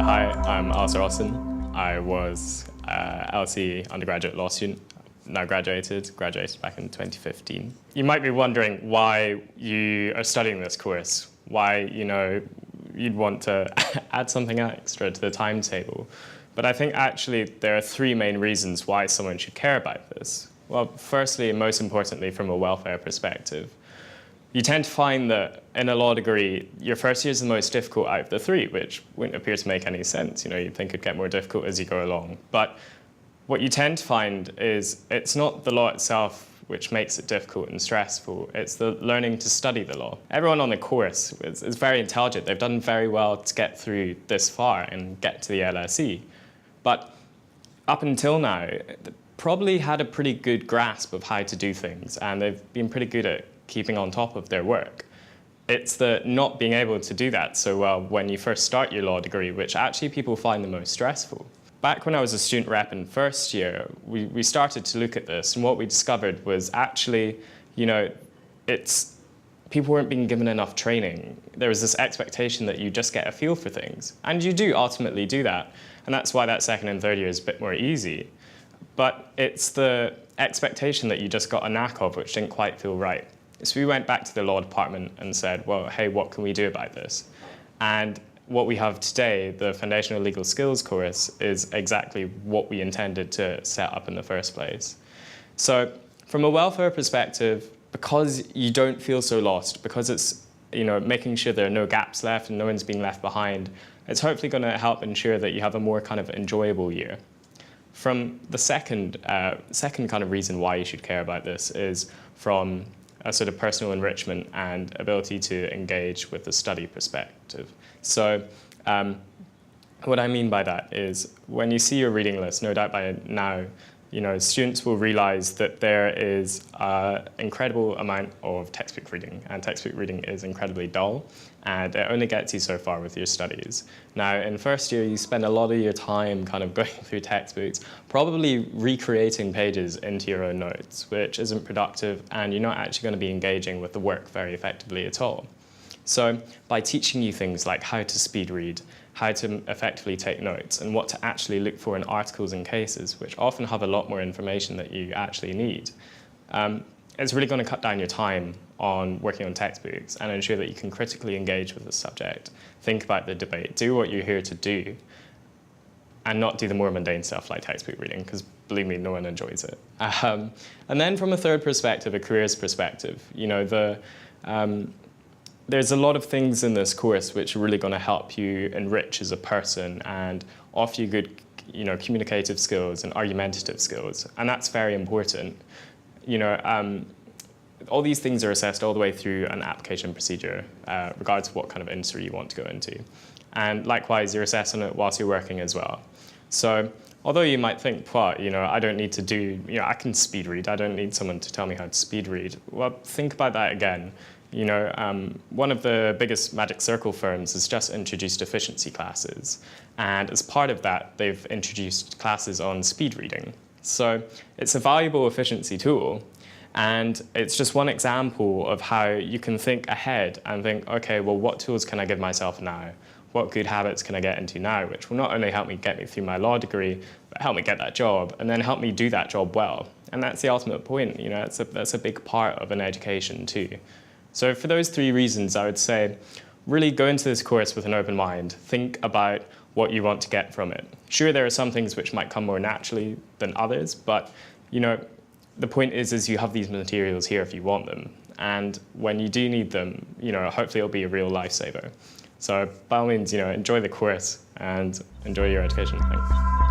Hi, I'm Alasdair. I was LC undergraduate law student, now graduated back in 2015. You might be wondering why you are studying this course, why you'd want to add something extra to the timetable. But I think actually there are three main reasons why someone should care about this. Well, firstly and most importantly from a welfare perspective. You tend to find that in a law degree, your first year is the most difficult out of the three, which wouldn't appear to make any sense. You'd think it'd get more difficult as you go along. But what you tend to find is it's not the law itself which makes it difficult and stressful. It's the learning to study the law. Everyone on the course is very intelligent. They've done very well to get through this far and get to the LSE. But up until now, they probably had a pretty good grasp of how to do things, and they've been pretty good at keeping on top of their work. It's the not being able to do that so well when you first start your law degree, which actually people find the most stressful. Back when I was a student rep in first year, we started to look at this, and what we discovered was actually, people weren't being given enough training. There was this expectation that you just get a feel for things, and you do ultimately do that, and that's why that second and third year is a bit more easy. But it's the expectation that you just got a knack of which didn't quite feel right. So we went back to the law department and said, well, hey, what can we do about this? And what we have today, the Foundational Legal Skills course, is exactly what we intended to set up in the first place. So from a welfare perspective, because you don't feel so lost, because it's making sure there are no gaps left and no one's being left behind, it's hopefully going to help ensure that you have a more kind of enjoyable year. From the second kind of reason why you should care about this is from a sort of personal enrichment and ability to engage with the study perspective. So what I mean by that is when you see your reading list, no doubt by now, students will realize that there is an incredible amount of textbook reading, and textbook reading is incredibly dull, and it only gets you so far with your studies. Now, in first year, you spend a lot of your time kind of going through textbooks, probably recreating pages into your own notes, which isn't productive, and you're not actually going to be engaging with the work very effectively at all. So by teaching you things like how to speed read, how to effectively take notes, and what to actually look for in articles and cases, which often have a lot more information that you actually need, it's really going to cut down your time on working on textbooks and ensure that you can critically engage with the subject, think about the debate, do what you're here to do, and not do the more mundane stuff like textbook reading, because believe me, no one enjoys it. And then from a third perspective, a careers perspective, there's a lot of things in this course which are really going to help you enrich as a person and offer you good communicative skills and argumentative skills, and that's very important. All these things are assessed all the way through an application procedure, regardless of what kind of industry you want to go into. And likewise, you're assessing it whilst you're working as well. So although you might think, well, I don't need to do, I can speed read, I don't need someone to tell me how to speed read. Well, think about that again. One of the biggest Magic Circle firms has just introduced efficiency classes. And as part of that, they've introduced classes on speed reading. So it's a valuable efficiency tool. And it's just one example of how you can think ahead and think, OK, well, what tools can I give myself now? What good habits can I get into now, which will not only help me get me through my law degree, but help me get that job, and then help me do that job well. And that's the ultimate point. That's a big part of an education too. So for those three reasons, I would say really go into this course with an open mind. Think about what you want to get from it. Sure, there are some things which might come more naturally than others, but the point is you have these materials here if you want them. And when you do need them, hopefully it'll be a real lifesaver. So by all means, enjoy the course and enjoy your education. Thanks.